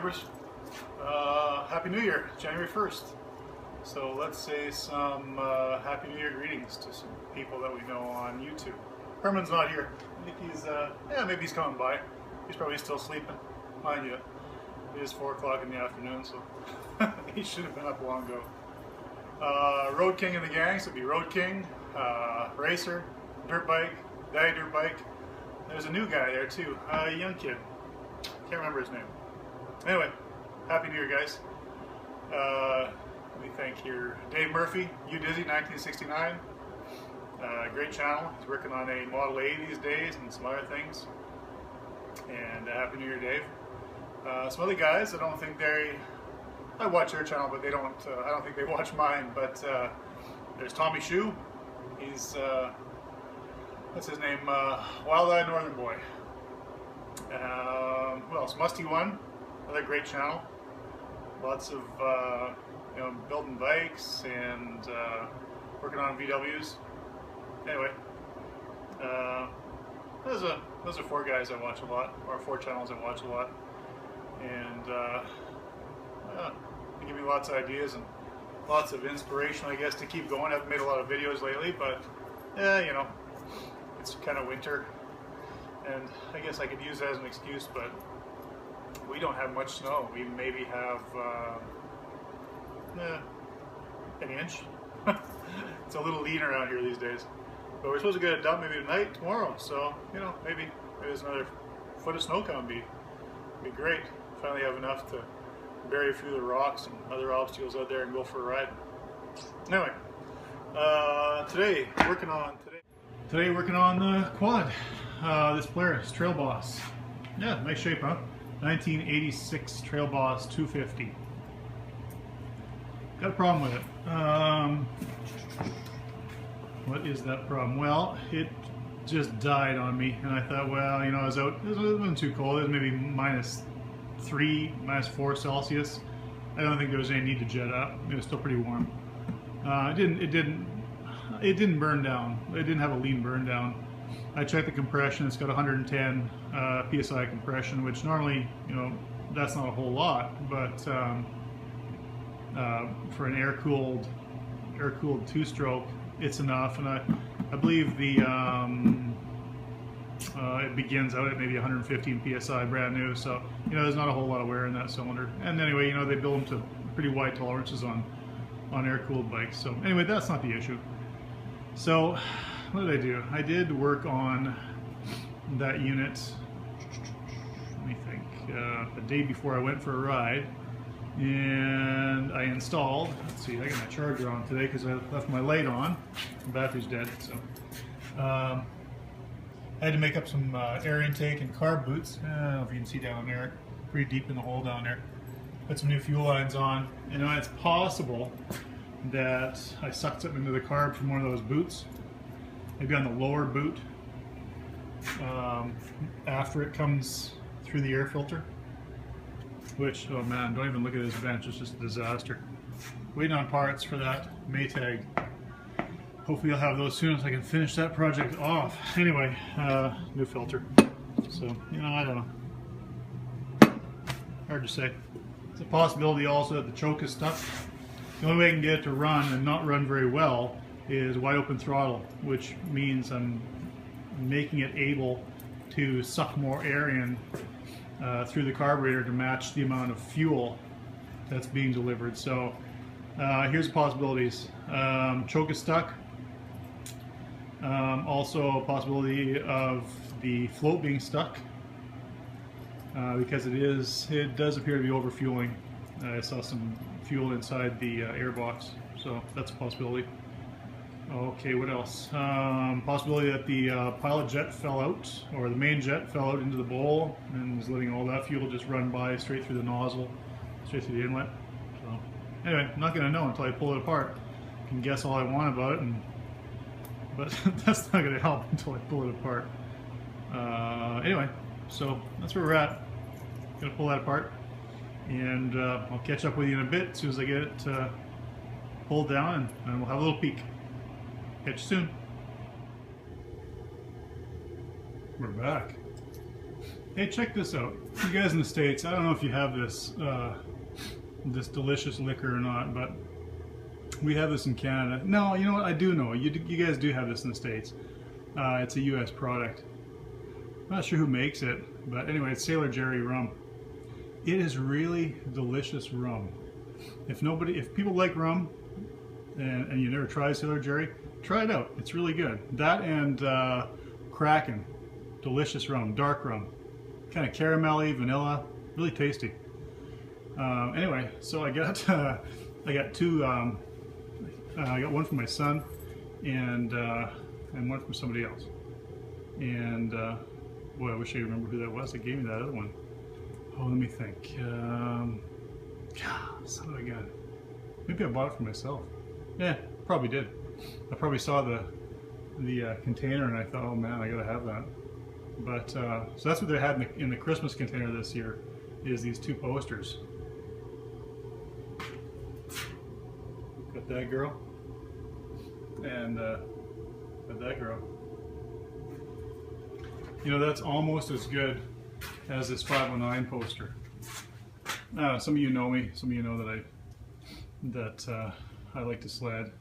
campers. Happy New Year, January 1st. So let's say some Happy New Year greetings to some people that we know on YouTube. Herman's not here. I think he's, maybe he's coming by. He's probably still sleeping. Mind you, it is 4 o'clock in the afternoon, so he should have been up long ago. Road King of the gang, so it'd be Road King, Racer, Dirt Bike, Daddy Dirt Bike. There's a new guy there too, a young kid. Can't remember his name. Anyway, Happy New Year, guys. Let me thank here Dave Murphy, You Dizzy 1969. Great channel. He's working on a Model A these days and some other things. And Happy New Year, Dave. Some other guys, I don't think I watch their channel, but they don't. I don't think they watch mine. But there's Tommy Shoe. He's what's his name? Wild Eye Northern Boy. Who else? Musty One, another great channel. Lots of building bikes and working on VWs. Anyway, those are 4 guys I watch a lot, or 4 channels I watch a lot, and they give me lots of ideas and lots of inspiration, I guess, to keep going. I haven't made a lot of videos lately, but it's kind of winter. And I guess I could use that as an excuse, but we don't have much snow. We maybe have an inch. It's a little lean around here these days. But we're supposed to get it done maybe tonight, tomorrow. So, maybe there's another foot of snow coming. Be great. Finally have enough to bury a few of the rocks and other obstacles out there and go for a ride. Anyway, today working on the quad. This Polaris Trail Boss. Yeah, nice shape, huh? 1986 Trail Boss 250. Got a problem with it. What is that problem? Well, it just died on me, and I thought, well, I was out. It wasn't too cold. It was maybe -3, -4 Celsius. I don't think there was any need to jet up. It was still pretty warm. It didn't burn down. It didn't have a lean burn down. I checked the compression. It's got 110 psi compression, which normally, that's not a whole lot, but for an air-cooled 2-stroke, it's enough. And I believe the it begins out at maybe 115 psi brand new. So there's not a whole lot of wear in that cylinder. And anyway, they build them to pretty wide tolerances on air-cooled bikes. So anyway, that's not the issue. So what did I do? I did work on that unit, let me think, the day before I went for a ride, and I installed, let's see, I got my charger on today because I left my light on, the battery's dead, so I had to make up some air intake and carb boots. I don't know if you can see down there, pretty deep in the hole down there. Put some new fuel lines on. It's possible that I sucked something into the carb from one of those boots, maybe on the lower boot, after it comes through the air filter, which, oh man, don't even look at this bench, it's just a disaster. Waiting on parts for that Maytag. Hopefully I'll have those soon so I can finish that project off. Anyway, new filter. So, I don't know. Hard to say. It's a possibility also that the choke is stuck. The only way I can get it to run and not run very well is wide open throttle, which means I'm making it able to suck more air in through the carburetor to match the amount of fuel that's being delivered. So here's the possibilities. Choke is stuck. Also a possibility of the float being stuck because it does appear to be overfueling. I saw some fuel inside the air box, so that's a possibility. Okay, what else? Possibility that the pilot jet fell out, or the main jet fell out into the bowl and was letting all that fuel just run by straight through the nozzle, straight through the inlet. So anyway, I'm not going to know until I pull it apart. I can guess all I want about it, but that's not going to help until I pull it apart. Anyway, so that's where we're at. Going to pull that apart, and I'll catch up with you in a bit as soon as I get it pulled down, and we'll have a little peek. Catch you soon. We're back. Hey, check this out. You guys in the States, I don't know if you have this this delicious liquor or not, but we have this in Canada. No, you know what? I do know. You guys do have this in the States. It's a U.S. product. I'm not sure who makes it, but anyway, it's Sailor Jerry rum. It is really delicious rum. If people like rum and you never tried Sailor Jerry, try it out. It's really good. That and Kraken, delicious rum, dark rum, kind of caramelly, vanilla, really tasty. Anyway, so I got two. I got one for my son and one from somebody else. And boy, I wish I remember who that was that gave me that other one. Oh, let me think. Son of a gun. Maybe I bought it for myself. Yeah, probably did. I probably saw the container and I thought, oh man, I gotta have that. But so that's what they had in the Christmas container this year, is these two posters. Got that girl and got that girl. You know, that's almost as good as this 509 poster. Some of you know me. Some of you know that I like to sled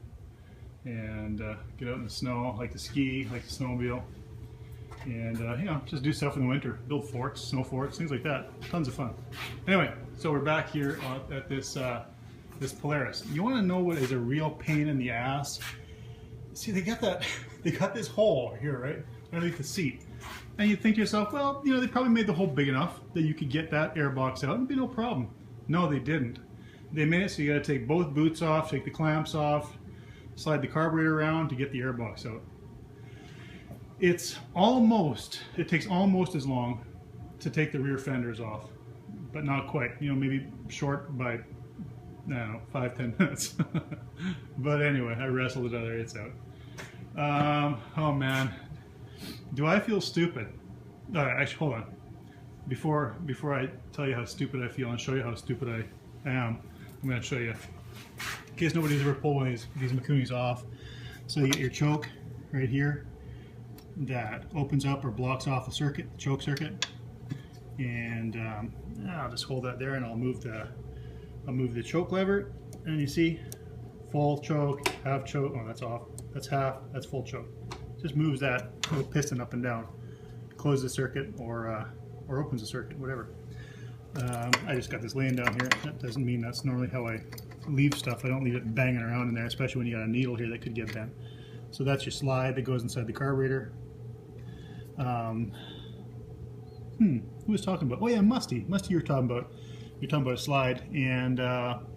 and get out in the snow, like to ski, like to snowmobile, and you know, just do stuff in the winter, build forts, snow forts, things like that. Tons of fun. Anyway, so we're back here at this this Polaris. You want to know what is a real pain in the ass? See, they got this hole here, right, underneath the seat. And you think to yourself, well, you know, they probably made the hole big enough that you could get that air box out and be no problem. No, they didn't. They made it so you got to take both boots off, take the clamps off, slide the carburetor around to get the air box out. It takes almost as long to take the rear fenders off, but not quite. You know, maybe short by, I don't know, 5-10 minutes. But anyway, I wrestled it out there, it's out. Oh man. Do I feel stupid? All right, actually, hold on. Before I tell you how stupid I feel and show you how stupid I am, I'm going to show you. In case nobody's ever pulled one of these Mikunis off. So you get your choke right here that opens up or blocks off the circuit, the choke circuit. And I'll just hold that there and I'll move the choke lever. And you see, full choke, half choke. Oh, that's off. That's half. That's full choke. Just moves that little piston up and down, closes the circuit or opens the circuit, whatever. I just got this laying down here. That doesn't mean that's normally how I leave stuff. I don't leave it banging around in there, especially when you got a needle here that could get bent. So that's your slide that goes inside the carburetor. Who was talking about? Oh yeah, Musty. Musty, you're talking about a slide, and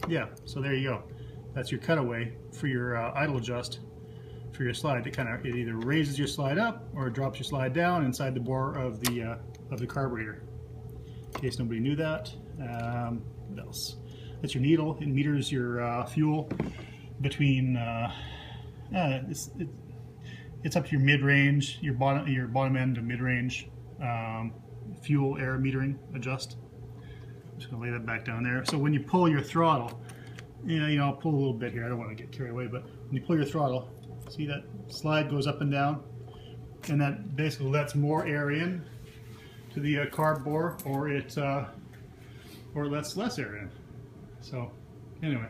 yeah. So there you go. That's your cutaway for your idle adjust. For your slide, it either raises your slide up or it drops your slide down inside the bore of the carburetor. In case nobody knew that. What else? That's your needle. It meters your fuel between. It's up to your mid-range, your bottom end to mid-range fuel air metering adjust. I'm just gonna lay that back down there. So when you pull your throttle, you know, I'll pull a little bit here. I don't want to get carried away, but when you pull your throttle. See that slide goes up and down, and that basically lets more air in to the carb bore, or it lets less air in. So anyway,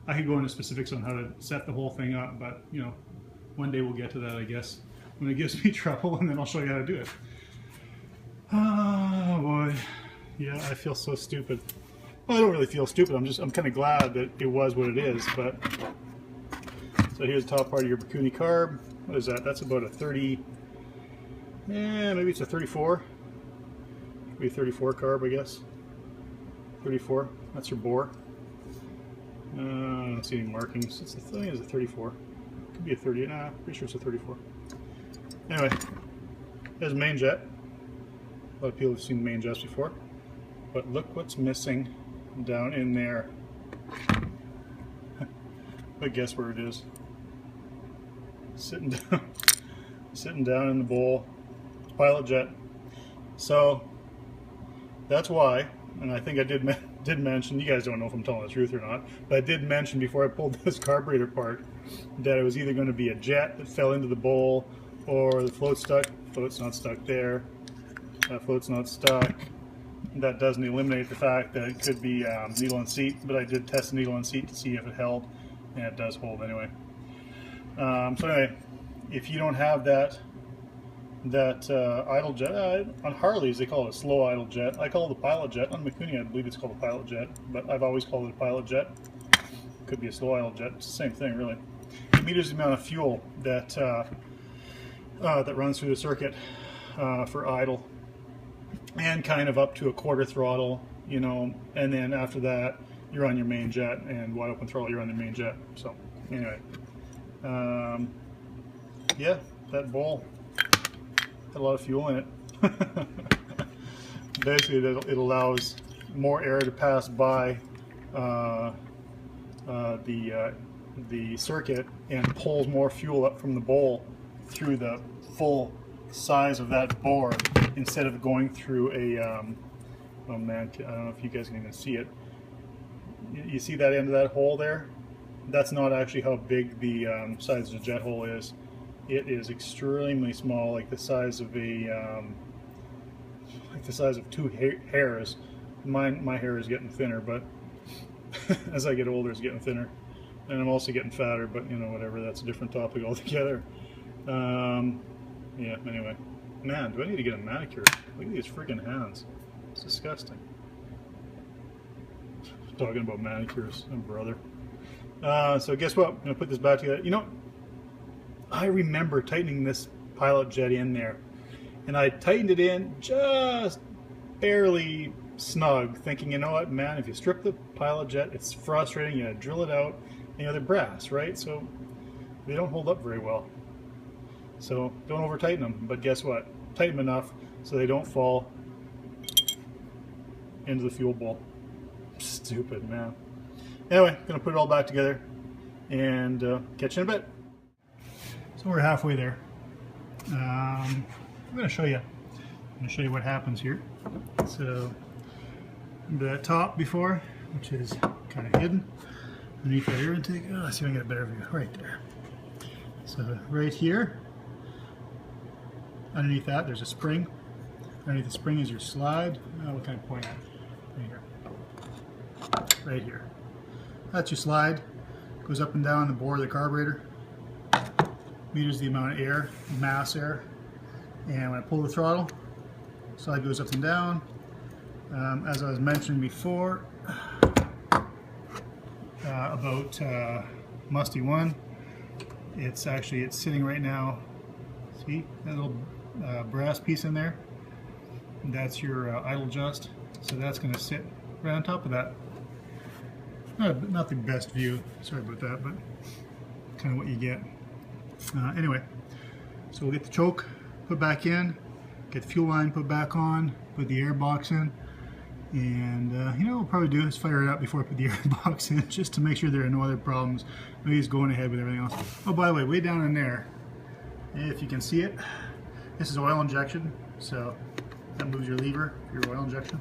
I could go into specifics on how to set the whole thing up, but you know, one day we'll get to that, I guess, when it gives me trouble, and then I'll show you how to do it. Oh boy, yeah, I feel so stupid. Well, I don't really feel stupid. I'm kind of glad that it was what it is, but. So here's the top part of your Mikuni carb. What is that? That's about a 30, maybe it's a 34. Maybe 34 carb, I guess. 34, that's your bore. I don't see any markings. I think it's a 34. Could be a 30, nah, pretty sure it's a 34. Anyway, there's the main jet. A lot of people have seen the main jets before. But look what's missing down in there. But guess where it is? Sitting down in the bowl. Pilot jet. So that's why, and I think I did mention, you guys don't know if I'm telling the truth or not, but I did mention before I pulled this carburetor apart that it was either going to be a jet that fell into the bowl or the float's stuck. Float's not stuck there. that float's not stuck. That doesn't eliminate the fact that it could be needle and seat, but I did test the needle and seat to see if it held, and it does hold anyway. So anyway, if you don't have that idle jet, on Harleys they call it a slow idle jet. I call it the pilot jet. On Mikuni I believe it's called a pilot jet, but I've always called it a pilot jet. Could be a slow idle jet. It's the same thing really. It meters the amount of fuel that that runs through the circuit for idle, and kind of up to a quarter throttle, you know, and then after that you're on your main jet, and wide open throttle you're on the main jet. So anyway, yeah, that bowl had a lot of fuel in it. Basically it allows more air to pass by the circuit and pulls more fuel up from the bowl through the full size of that bore, instead of going through a oh man, I don't know if you guys can even see it. You see that end of that hole there? That's not actually how big the size of the jet hole is. It is extremely small, like the size of a like the size of two hairs. My hair is getting thinner, but as I get older it's getting thinner, and I'm also getting fatter, but you know, whatever, that's a different topic altogether. Yeah, anyway. Man, do I need to get a manicure? Look at these freaking hands. It's disgusting. Talking about manicures, oh brother. So guess what? I'm going to put this back together. You know, I remember tightening this pilot jet in there, and I tightened it in just barely snug, thinking, you know what, man, if you strip the pilot jet, it's frustrating. You gotta drill it out. You know, they're brass, right? So they don't hold up very well. So don't over tighten them, but guess what? Tighten them enough so they don't fall into the fuel bowl. Stupid, man. Anyway, gonna put it all back together and catch you in a bit. So we're halfway there. I'm gonna show you. I'm gonna show you what happens here. So remember that top before, which is kind of hidden underneath that air intake. Oh, let's see if I can get a better view. Right there. So right here, underneath that, there's a spring. Underneath the spring is your slide. What can I point at? Right here. Right here. That's your slide. Goes up and down the bore of the carburetor. Meters the amount of air, mass air. And when I pull the throttle, slide goes up and down. As I was mentioning before about Musty 1, it's sitting right now. See that little brass piece in there? That's your idle adjust. So that's going to sit right on top of that. Not the best view, sorry about that, but kind of what you get. Anyway, so we'll get the choke put back in, get the fuel line put back on, put the air box in, and you know what we'll probably do is fire it up before I put the air box in, just to make sure there are no other problems. Maybe he's going ahead with everything else. Oh, by the way, way down in there, if you can see it, this is oil injection, so that moves your lever for your oil injection.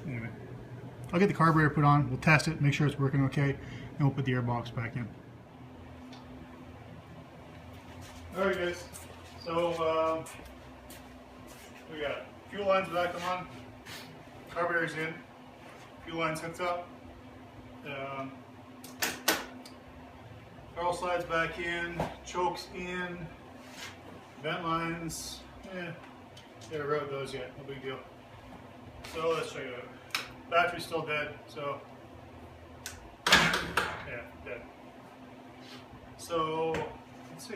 Anyway, I'll get the carburetor put on, we'll test it, make sure it's working okay, and we'll put the air box back in. Alright guys, so we got fuel lines back on, carburetor's in, fuel lines hooked up, throttle slides back in, chokes in, vent lines, haven't rode those yet, no big deal. So let's check it out. Battery's still dead, so yeah, dead. So let's see.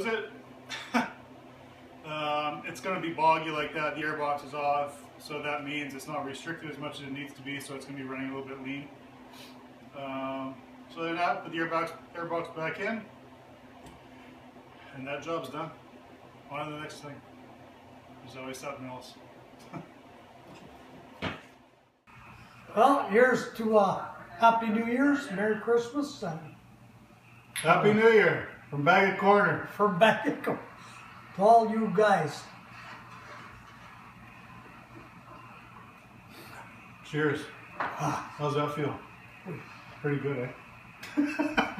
was it? It's going to be boggy like that. The airbox is off, so that means it's not restricted as much as it needs to be, so it's going to be running a little bit lean. So then that, put the airbox back in, and that job's done. On to the next thing. There's always something else. Well, here's to Happy New Year's, Merry Christmas, and Happy New Year from Baggett Corner. from back to all you guys. Cheers. How's that feel? Pretty good, eh?